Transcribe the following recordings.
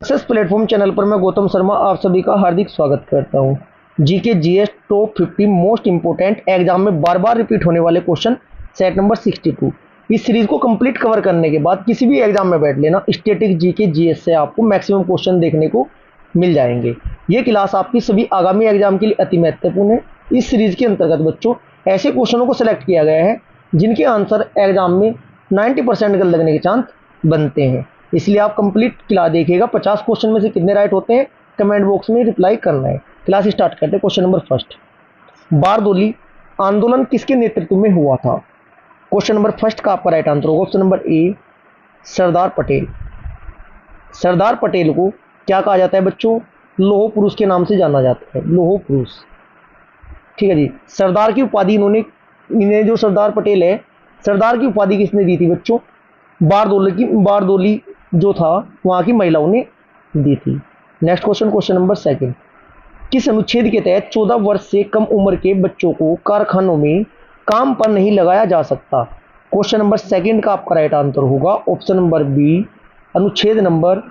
Success platform channel पर मैं गौतम शर्मा आप सभी का हार्दिक स्वागत करता हूं। GK GS top 50 most important exam में बार बार रिपीट होने वाले क्वेश्चन सेट नंबर 62। इस सीरीज को कंप्लीट कवर करने के बाद किसी भी एग्जाम में बैठ लेना, स्टैटिक जीके जीएस से आपको मैक्सिमम क्वेश्चन देखने को मिल जाएंगे। ये क्लास आपकी सभी आगामी एग्जाम के लिए अति महत्वपूर्ण है। इस सीरीज के अंतर्गत बच्चों ऐसे क्वेश्चनों को सिलेक्ट किया गया है जिनके आंसर एग्जाम में 90% गलत लगने के चांस बनते हैं, इसलिए आप कंप्लीट क्लास देखिएगा। 50 क्वेश्चन में से कितने राइट होते हैं कमेंट बॉक्स में रिप्लाई करना है। क्लास स्टार्ट करते हैं। क्वेश्चन नंबर फर्स्ट, बारदोली आंदोलन किसके नेतृत्व में हुआ था? क्वेश्चन नंबर फर्स्ट का आपका राइट आंसर होगा ऑप्शन नंबर ए, सरदार पटेल। सरदार पटेल को क्या कहा जाता है बच्चों? लौह पुरुष के नाम से जाना जाता है, लौह पुरुष। ठीक है जी। सरदार की उपाधि इन्हें जो सरदार पटेल है, सरदार की उपाधि किसने दी थी बच्चों? बारदोली जो था वहां की महिलाओं ने दी थी। Next question, question number second, किस अनुच्छेद के तहत 14 वर्ष से कम उम्र के बच्चों को कारखानों में काम पर नहीं लगाया जा सकता? क्वेश्चन नंबर सेकंड का आपका राइट आंसर होगा ऑप्शन नंबर बी, अनुच्छेद नंबर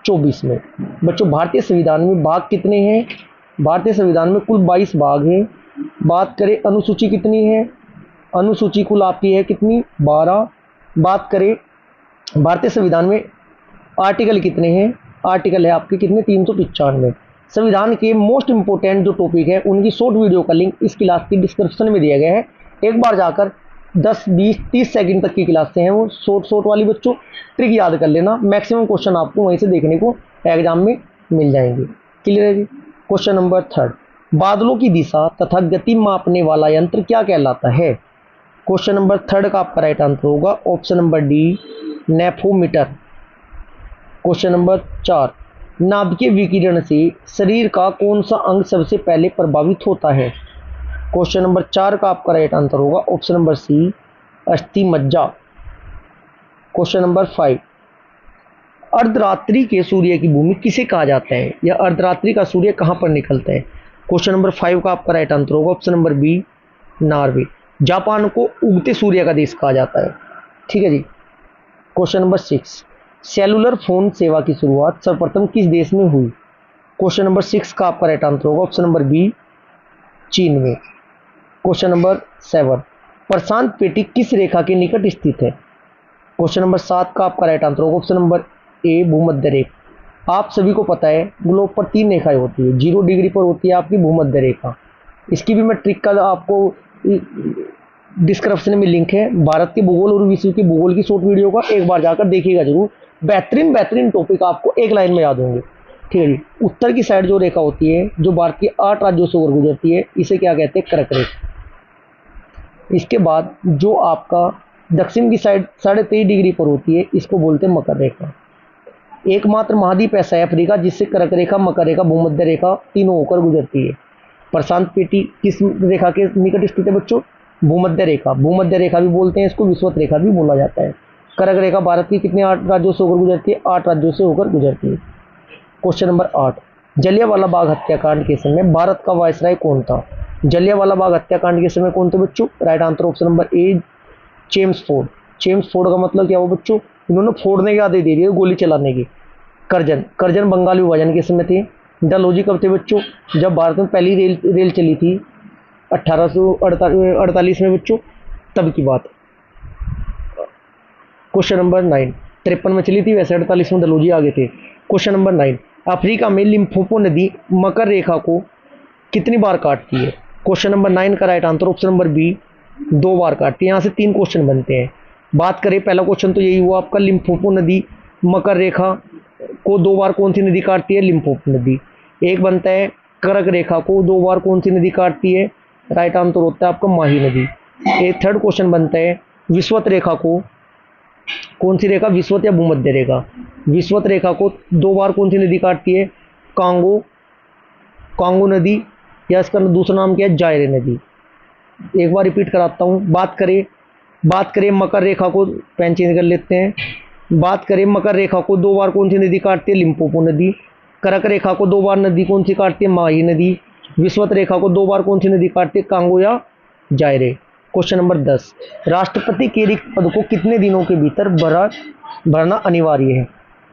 24 में। बच्चों भारतीय संविधान में भाग कितने हैं? भारतीय संविधान में कुल 22 भाग हैं। बात करें अनुसूची कितनी है? अनुसूची कुल आपकी है कितनी? 12। बात करें भारतीय संविधान में आर्टिकल कितने हैं? आर्टिकल है आपके कितने? 395। संविधान के मोस्ट इंपोर्टेंट जो टॉपिक है उनकी शॉर्ट वीडियो का लिंक इस क्लास की डिस्क्रिप्शन में दिया गया है। एक बार जाकर 10, 20, 30 सेकंड तक की क्लासें हैं, वो शॉर्ट वाली बच्चों ट्रिक याद कर लेना। मैक्सिमम क्वेश्चन आपको वहीं से देखने को एग्जाम में मिल जाएंगे। क्लियर है जी। क्वेश्चन नंबर थर्ड, बादलों की दिशा तथा गति मापने वाला यंत्र क्या कहलाता है? क्वेश्चन नंबर थर्ड का आपका राइट आंसर होगा option number D, nephometer. Question number 4, नाभिकीय विकिरण से शरीर का कौन सा अंग सबसे पहले प्रभावित होता है? क्वेश्चन नंबर 4 का आपका राइट आंसर होगा ऑप्शन नंबर सी, अस्थि मज्जा। क्वेश्चन नंबर 5, अर्धरात्रि के सूर्य की भूमि किसे कहा जाता है, या अर्धरात्रि का सूर्य कहां पर निकलता है? क्वेश्चन नंबर 5 का आपका राइट आंसर होगा option number B, Norway. Japan को उगते सूर्य का देश कहा जाता है। ठीक है जी। क्वेश्चन नंबर 6, सेलुलर फोन सेवा की शुरुआत सर्वप्रथम किस देश में हुई? क्वेश्चन नंबर 6 का आपका राइट आंसर होगा ऑप्शन नंबर बी, चीन में। क्वेश्चन नंबर 7, प्रशांत पेटी किस रेखा के निकट स्थित है? क्वेश्चन नंबर 7 का आपका राइट आंसर होगा ऑप्शन नंबर ए, भूमध्य रेखा। आप सभी को पता है ग्लोब पर 3 रेखाएं होती है। 0 डिग्री पर होती है आपकी भूमध्य रेखा। इसकी भी मैं ट्रिक का आपको डिस्क्रिप्शन में लिंक है, भारत के भूगोल और विश्व के भूगोल की शॉर्ट वीडियो का, एक बार जाकर देखिएगा जरूर। बेहतरीन टॉपिक आपको एक लाइन में याद होंगे। ठीक है जी। उत्तर की साइड जो रेखा होती है जो भारत के 8 राज्यों से होकर गुजरती है, इसे क्या कहते हैं? कर्क रेखा। इसके बाद जो आपका दक्षिण की साइड 23.5 डिग्री पर होती है, इसको बोलते हैं मकर रेखा। एकमात्र महाद्वीप ऐसा है अफ्रीका जिससे कर्क रेखा, मकर रेखा, भूमध्य रेखा तीनों होकर गुजरती है। प्रशांत पेटी किस रेखा के निकट स्थित है बच्चों? भूमध्य रेखा। भूमध्य रेखा भी बोलते हैं इसको, विषुवत रेखा भी बोला जाता है। कर्क रेखा भारत की कितने 8 राज्यों से होकर गुजरती है? 8 राज्यों से होकर गुजरती है। क्वेश्चन नंबर 8, जलियांवाला बाग हत्याकांड के समय भारत का वायसराय कौन था? जलियांवाला बाग हत्याकांड के समय कौन थे बच्चों? राइट आंसर ऑप्शन नंबर ए, चेम्सफोर्ड। चेम्सफोर्ड का मतलब क्या हुआ बच्चों? इन्होंने फोड़ने की आदेश दे दी है, गोली चलाने की। करजन बंगाल विभाजन के समय थे। डलहौजी कब थे बच्चों? जब भारत में पहली रेल चली थी 1848 में बच्चों, तब की बात। क्वेश्चन नंबर 9, 53 में चली थी, वैसे 48 में डलहौजी आगे थे। क्वेश्चन नंबर 9, अफ्रीका में लिम्पोपो नदी मकर रेखा को कितनी बार काटती है? क्वेश्चन नंबर 9 का right answer option number B, 2 बार काटती है। यहाँ से 3 क्वेश्चन बनते हैं। बात करें पहला क्वेश्चन तो यही हुआ आपका, लिम्पोपो नदी मकर रेखा को 2 बार कौन सी नदी काटती है? लिम्पोपो नदी। एक बनता है कर्क रेखा को 2 बार कौन सी नदी काटती है? राइट आंसर होता है आपका माही नदी। एक थर्ड क्वेश्चन बनता है विषुवत रेखा को, कौन सी रेखा? विषुवत या भूमध्य रेखा। विषुवत रेखा को 2 बार कौन सी नदी काटती है? कांगो नदी, या इसका दूसरा नाम क्या है? जायरे नदी। एक बार रिपीट कराता हूँ। बात करें मकर रेखा को, पेन चेंज कर लेते हैं। बात करें मकर रेखा को 2 बार कौन सी नदी काटती है? लिम्पोपो नदी। कर्क रेखा को 2 बार नदी कौन सी काटती है? माही नदी। विषुवत रेखा को 2 बार कौन सी नदी काटती है? कांगो या जायरे। क्वेश्चन नंबर 10, राष्ट्रपति के रिक्त पद को कितने दिनों के भीतर भरना अनिवार्य है?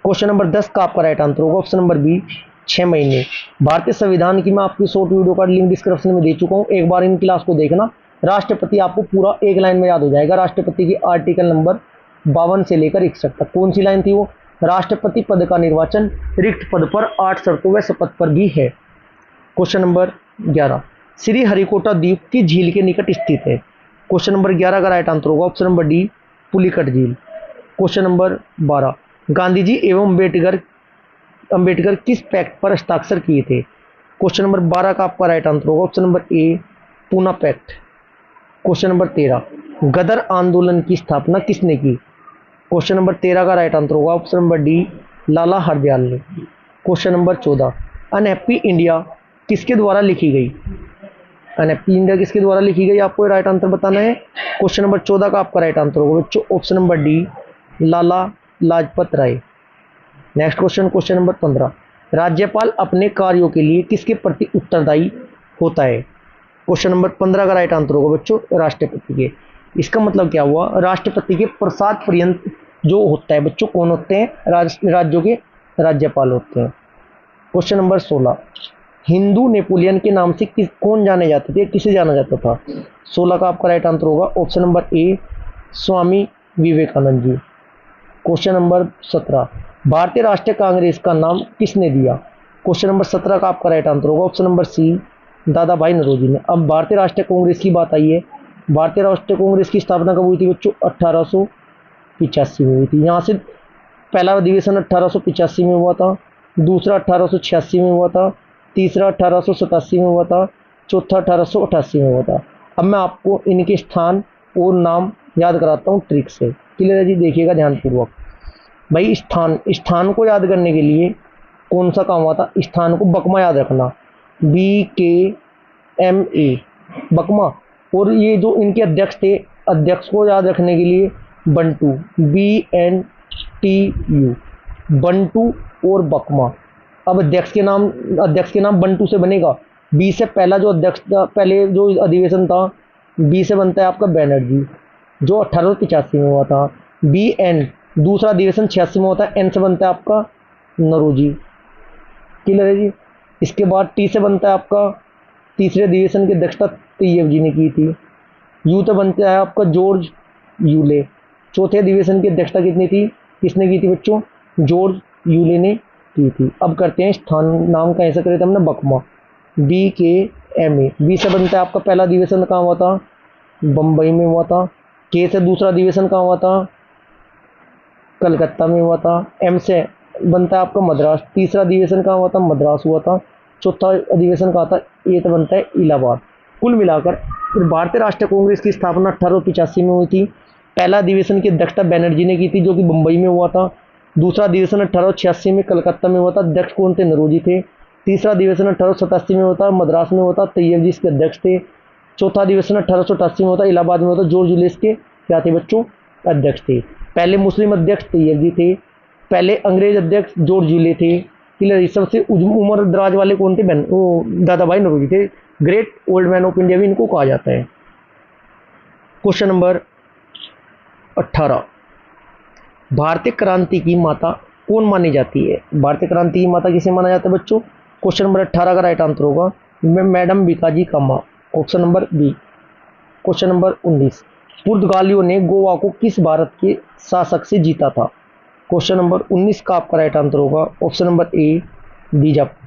क्वेश्चन नंबर 10 का आपका राइट आंसर होगा ऑप्शन नंबर बी 6 महीने। भारतीय संविधान की मैं आपकी शॉर्ट वीडियो का लिंक डिस्क्रिप्शन में दे चुका हूँ, एक बार इन क्लास को देखना। राष्ट्रपति आपको पूरा एक लाइन में याद हो जाएगा। राष्ट्रपति की आर्टिकल नंबर 52 से लेकर 61 तक कौन सी लाइन थी वो? राष्ट्रपति पद का निर्वाचन रिक्त पद पर 8 शर्तों व शपथ पर भी है। क्वेश्चन नंबर 11 श्री हरिकोटा द्वीप की झील के निकट स्थित है। क्वेश्चन नंबर 11 का राइट आंसर होगा ऑप्शन नंबर डी पुलिकट झील। क्वेश्चन नंबर 12 गांधी जी एवं अंबेडकर किस पैक्ट पर हस्ताक्षर किए थे? क्वेश्चन नंबर 12 का आपका राइट आंसर होगा option number A Poona pact. Question number 13 Ghadar आंदोलन की स्थापना किसने की? क्वेश्चन नंबर 13 का राइट आंसर होगा option number D Lala Hardayal ने। क्वेश्चन नंबर 14 अनहैप्पी इंडिया किसके द्वारा लिखी गई? अनहैप्पी इंडिया किसके द्वारा लिखी गई आपको राइट आंसर बताना है। क्वेश्चन नंबर 14 का आपका राइट आंसर होगा बच्चों option number D Lala Lajpat Rai. Next question, question number 15 राज्यपाल अपने कार्यों के लिए किसके प्रति उत्तरदायी होता है? क्वेश्चन नंबर 15 का राइट आंसर होगा बच्चों राष्ट्रपति के। इसका मतलब क्या हुआ? राष्ट्रपति के प्रसाद पर्यंत जो होता है बच्चों कौन होते हैं? राज्यों के राज्यपाल होते हैं। क्वेश्चन नंबर 16 हिंदू नेपोलियन के नाम से कौन जाने जाते थे, किसे जाना जाता था? 16 का आपका राइट आंसर होगा option number A Swami Vivekananda ji. Question number 17 भारतीय राष्ट्रीय कांग्रेस का नाम किसने दिया? क्वेश्चन नंबर 17 का आपका राइट आंसर होगा ऑप्शन नंबर सी दादा भाई नौरोजी ने। अब भारतीय राष्ट्रीय कांग्रेस की बात आई है। भारतीय राष्ट्रीय कांग्रेस की स्थापना कब हुई थी बच्चों? 1885 में हुई थी। यहाँ से पहला अधिवेशन 1885 में हुआ था, दूसरा 1886 में हुआ था, तीसरा 1887 में हुआ था, चौथा 1888 में हुआ था। अब मैं आपको इनके स्थान और नाम याद कराता हूँ ट्रिक से। क्लियर है जी? देखिएगा ध्यानपूर्वक। भाई स्थान को याद करने के लिए कौन सा काम हुआ था? स्थान को बकमा याद रखना, BKMA बकमा। और ये जो इनके अध्यक्ष थे, अध्यक्ष को याद रखने के लिए बंटू BNTU बंटू और बकमा। अब अध्यक्ष के नाम बंटू से बनेगा। बी से पहला जो अध्यक्ष था, पहले जो अधिवेशन था, बी से बनता है आपका बैनर्जी जो 1885 में हुआ था। BN दूसरा अधिवेशन 86 में होता है। N से बनता है आपका नौरोजी। क्लियर है जी? इसके बाद T से बनता है आपका तीसरे अधिवेशन की अध्यक्षता तैयब जी ने की थी। U तो बनता है आपका जॉर्ज यूले। चौथे अधिवेशन की अध्यक्षता कितनी थी, किसने की थी बच्चों? जॉर्ज यूले ने की थी। अब करते हैं स्थान नाम का ऐसा करे थे हमने बकमा BKMA। बी से बनता है आपका पहला अधिवेशन कहाँ हुआ था? बम्बई में हुआ था। के से दूसरा अधिवेशन कहाँ हुआ था? कलकत्ता में हुआ था। एम से बनता है आपका मद्रास। तीसरा अधिवेशन कहाँ हुआ था? मद्रास हुआ था। चौथा अधिवेशन कहाँ था? ये तो बनता है इलाहाबाद। कुल मिलाकर भारतीय राष्ट्रीय कांग्रेस की स्थापना 1885 में हुई थी। पहला अधिवेशन की अध्यक्षता बैनर्जी ने की थी जो कि मुंबई में हुआ था। दूसरा अधिवेशन 1886 में कलकत्ता में हुआ था। अध्यक्ष कौन थे? नौरोजी थे। तीसरा अधिवेशन 1887 में होता, मद्रास में होता, तैयब जी इसके अध्यक्ष थे। चौथा अधिवेशन 1888 में होता, इलाहाबाद में होता, जॉर्ज यूलिस के क्या थे बच्चों? अध्यक्ष थे। पहले मुस्लिम अध्यक्ष तैयब जी थे, पहले अंग्रेज अध्यक्ष जॉर्ज यूले थे। क्लियर? सबसे उम्र दराज वाले कौन थे? दादा भाई नौरोजी थे। Great old man of India भी इनको कहा जाता है। क्वेश्चन नंबर 18 भारतीय क्रांति की माता कौन मानी जाती है? भारतीय क्रांति की माता किसे माना जाता है बच्चों? क्वेश्चन नंबर 18 का राइट आंसर होगा madam Bhikaji Cama. Option number B. Question number 19 पुर्तगालियों ने गोवा को किस भारत के शासक से जीता था? क्वेश्चन नंबर 19 का आपका राइट आंसर होगा ऑप्शन नंबर ए बीजापुर।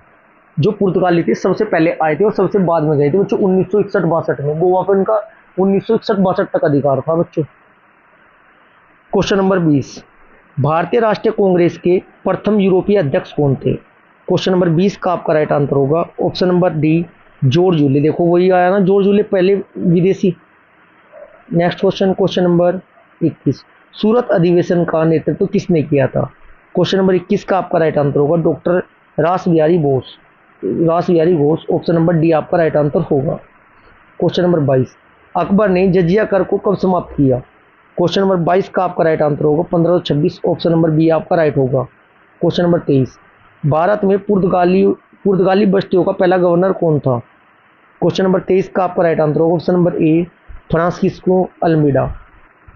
जो पुर्तगाली थे सबसे पहले आए थे और सबसे बाद में गए थे बच्चों 1961-62 में। गोवा पर उनका 1961-62 तक अधिकार था बच्चों। क्वेश्चन नंबर 20 भारतीय राष्ट्रीय कांग्रेस के प्रथम यूरोपीय अध्यक्ष कौन थे? क्वेश्चन नंबर 20 का आपका राइट आंसर होगा option number D George Yule. देखो वही आया ना, जॉर्ज यूले पहले विदेशी। नेक्स्ट क्वेश्चन, क्वेश्चन नंबर 21 सूरत अधिवेशन का नेतृत्व किसने किया था? क्वेश्चन नंबर 21 का आपका राइट आंसर होगा डॉक्टर रास Bihari Bose. Option number D आपका राइट आंसर होगा। क्वेश्चन नंबर 22 अकबर ने जजिया कर को कब समाप्त किया? क्वेश्चन नंबर 22 का आपका राइट आंसर होगा 1526। ऑप्शन नंबर बी आपका राइट होगा। क्वेश्चन नंबर 23 भारत में पुर्तगाली बस्तियों का पहला गवर्नर कौन था? क्वेश्चन नंबर 23 का आपका राइट आंसर होगा ऑप्शन नंबर ए फ्रांसिस्को अल्मीडा।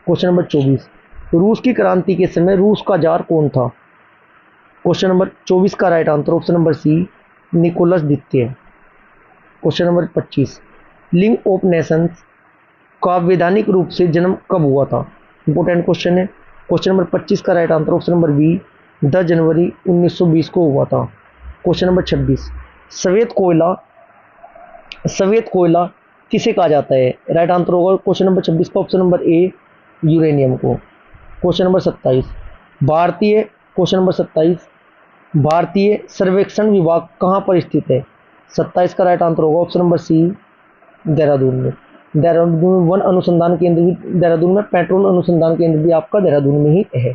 क्वेश्चन नंबर 24 रूस की क्रांति के समय रूस का जार कौन था? क्वेश्चन नंबर 24 का right answer option number C Nicholas द्वितीय। Question number 25 League of Nations का वैधानिक रूप से जन्म कब हुआ था? इंपॉर्टेंट क्वेश्चन है। क्वेश्चन नंबर 25 का right answer option number B 10 जनवरी 1920 को हुआ था। क्वेश्चन नंबर 26 सफेद कोयला किसे कहा जाता है? राइट आंसर होगा क्वेश्चन नंबर 26 का ऑप्शन नंबर ए यूरेनियम को। क्वेश्चन नंबर 27 भारतीय सर्वेक्षण विभाग कहाँ पर स्थित है? 27 का राइट आंसर होगा ऑप्शन नंबर सी देहरादून में। देहरादून में वन अनुसंधान केंद्र भी देहरादून में, पेट्रोल अनुसंधान केंद्र भी आपका देहरादून में ही है।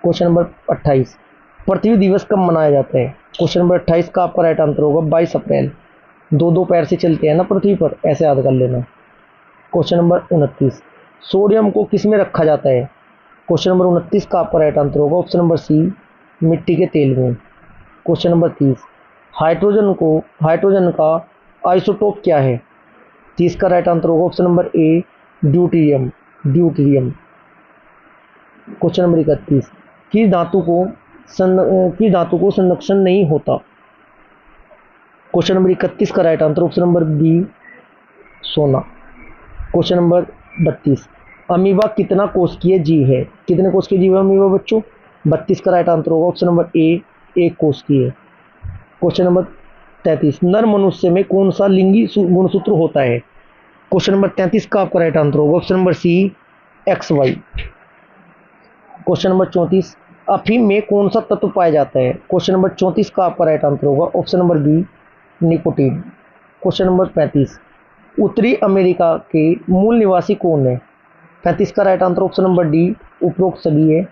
क्वेश्चन नंबर 28 पृथ्वी दिवस कब मनाया जाता है? क्वेश्चन नंबर 28 का आपका राइट आंसर होगा 22 अप्रैल। दो पैर से चलते हैं ना पृथ्वी पर, ऐसे याद कर लेना। क्वेश्चन नंबर 29 सोडियम को किस में रखा जाता है? क्वेश्चन नंबर 29 का आपका राइट आंसर होगा ऑप्शन नंबर सी मिट्टी के तेल में। क्वेश्चन नंबर 30 हाइड्रोजन का आइसोटोप क्या है? 30 का राइट आंसर होगा ऑप्शन नंबर ए ड्यूटेरियम। क्वेश्चन नंबर 31 किस धातु को संरक्षण नहीं होता? क्वेश्चन नंबर 31 का right answer option number B सोना। क्वेश्चन नंबर 32 अमीबा कितना कोशिकीय जीव है? कितने कोशिकीय जीव है अमीबा बच्चों? 32 का राइट आंसर होगा ऑप्शन नंबर ए एक कोशिकीय। क्वेश्चन नंबर 33 नर मनुष्य में कौन सा लिंगी गुणसूत्र होता है? क्वेश्चन नंबर 33 का आपका राइट आंसर होगा option number C XY। Question number 34 अफीम में कौन सा तत्व पाया जाता है? क्वेश्चन नंबर 34 का आपका राइट आंसर होगा option number B nicotine. Question number 35 उत्तरी अमेरिका के मूल निवासी कौन है? 35 का right answer option number D उपरोक्त सभी है।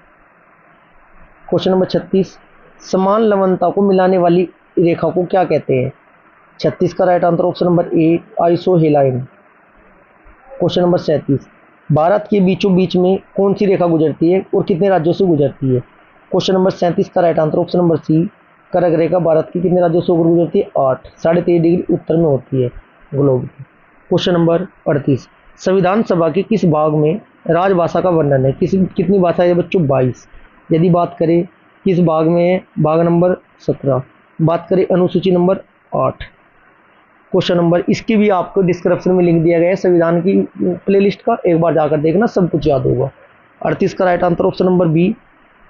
क्वेश्चन नंबर 36 समान लवणता को मिलाने वाली रेखा को क्या कहते हैं? 36 का right answer option number A isohaline. Question number 37 Bharat के बीचों बीच में कौन सी रेखा गुजरती है और कितने राज्यों से गुजरती है? क्वेश्चन नंबर 37 का right answer option number C कर्क रेखा भारत की कितने राज्यों से होकर गुजरती है? 8 23.5 डिग्री उत्तर में होती है ग्लोब की। क्वेश्चन नंबर 38 संविधान सभा के किस भाग में राजभाषा का वर्णन है? कितनी भाषा है बच्चों? 22। यदि बात करें किस भाग में है? भाग नंबर 17। बात करें अनुसूची नंबर 8। क्वेश्चन नंबर इसकी भी आपको डिस्क्रिप्शन में लिंक दिया गया है संविधान की प्लेलिस्ट का, एक बार जाकर देखना, सब कुछ याद होगा। 38 का right answer option number B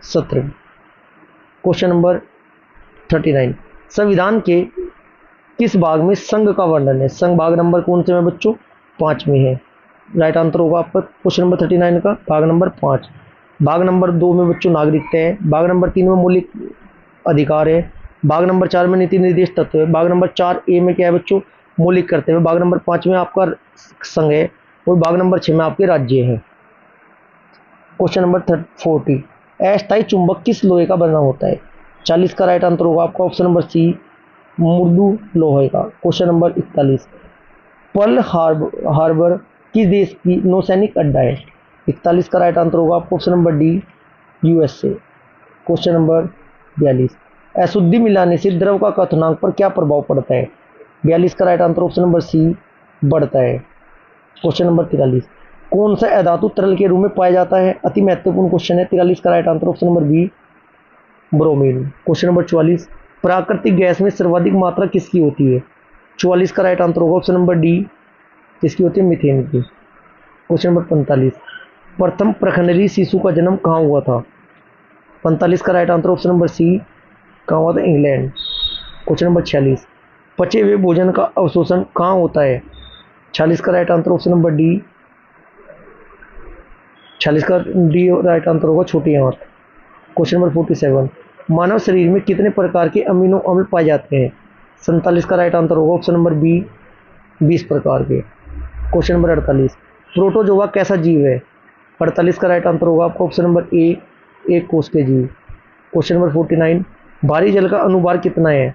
17। Question number 39 संविधान के किस भाग में संघ का वर्णन है? संघ भाग नंबर कौन से में बच्चों? 5 में है। राइट आंसर होगा आपका क्वेश्चन नंबर 39 का भाग नंबर 5। भाग नंबर 2 में बच्चों नागरिकता है। भाग नंबर 3 में मौलिक अधिकार है। भाग नंबर 4 में नीति निर्देश तत्व है। भाग नंबर 4A में क्या है बच्चों? मौलिक कर्तव्य। भाग नंबर 5 में आपका संघ है और भाग नंबर 6 में आपके राज्य है। क्वेश्चन नंबर 40 अस्थायी चुंबक किस लोहे का बना होता है? 40 का राइट आंसर होगा आपका ऑप्शन नंबर सी मृदु लोहे का। क्वेश्चन नंबर 41 पर्ल हार्बर किस देश की नौसैनिक अड्डा है? 41 का राइट आंसर होगा आपको option number D USA। Question number 42 अशुद्धि मिलाने से द्रव का क्वथनांक पर क्या प्रभाव पड़ता है? 42 का right answer option number C बढ़ता है। क्वेश्चन नंबर 43 कौन सा अधातु तरल के रूप में पाया जाता है? अति महत्वपूर्ण क्वेश्चन है। 43 का right answer option number B bromine. Question number 44 प्राकृतिक गैस में सर्वाधिक मात्रा किसकी होती है? 44 का राइट आंसर होगा ऑप्शन नंबर डी किसकी होती है? मीथेन की। क्वेश्चन नंबर 45 प्रथम प्रखंडरी शिशु का जन्म कहाँ हुआ था? 45 का right answer option number C कहाँ हुआ था? इंग्लैंड। क्वेश्चन नंबर 46 पचे हुए भोजन का अवशोषण कहाँ होता है? 46 का right answer option number D 46 का डी राइट आंसर होगा छोटी आंत। क्वेश्चन नंबर 47 मानव शरीर में कितने प्रकार के अमीनो अम्ल पाए जाते हैं? 47 का राइट आंसर होगा ऑप्शन नंबर बी 20 प्रकार के। क्वेश्चन नंबर 48 प्रोटोजोआ कैसा जीव है? 48 का राइट आंसर होगा आपका ऑप्शन नंबर ए एक कोश के जीव। क्वेश्चन नंबर 49 भारी जल का अनुभार कितना है?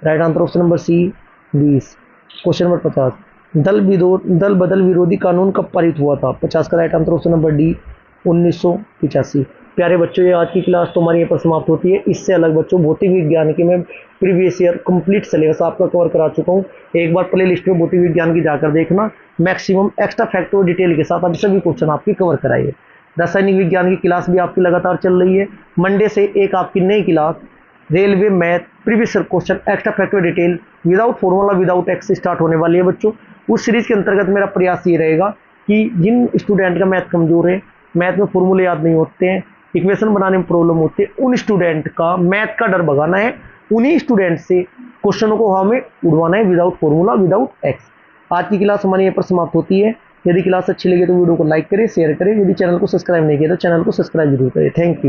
Right answer option number C 20। Question number 50 दल बदल विरोधी कानून कब पारित हुआ था? 50 का right answer option number D 1985। प्यारे बच्चों ये आज की क्लास तो हमारी यहाँ पर समाप्त होती है। इससे अलग बच्चों भौतिक विज्ञान की मैं प्रीवियस ईयर कंप्लीट सिलेबस आपका कवर करा चुका हूँ। एक बार प्ले लिस्ट में भौतिक विज्ञान की जाकर देखना, मैक्सिमम एक्स्ट्रा फैक्ट और डिटेल के साथ अभी सभी क्वेश्चन आपकी कवर कराइए। रासायनिक विज्ञान की क्लास भी आपकी लगातार चल रही है। मंडे से एक आपकी नई class railway math previous question extra factor detail without formula without x start होने वाली है बच्चों। उस सीरीज के अंतर्गत मेरा प्रयास ये रहेगा कि जिन स्टूडेंट का मैथ कमजोर है, मैथ में फॉर्मूले याद नहीं होते हैं, इक्वेशन बनाने में प्रॉब्लम होती है, उन स्टूडेंट का मैथ का डर भगाना है। उन्हीं स्टूडेंट से क्वेश्चनों को हमें उड़वाना है विदाउट फॉर्मूला विदाउट एक्स। आज की क्लास हमारी यहाँ पर समाप्त होती है। यदि क्लास अच्छी लगी तो वीडियो को लाइक करें, शेयर करें। यदि चैनल को सब्सक्राइब नहीं किया तो चैनल को सब्सक्राइब जरूर करें। Thank you.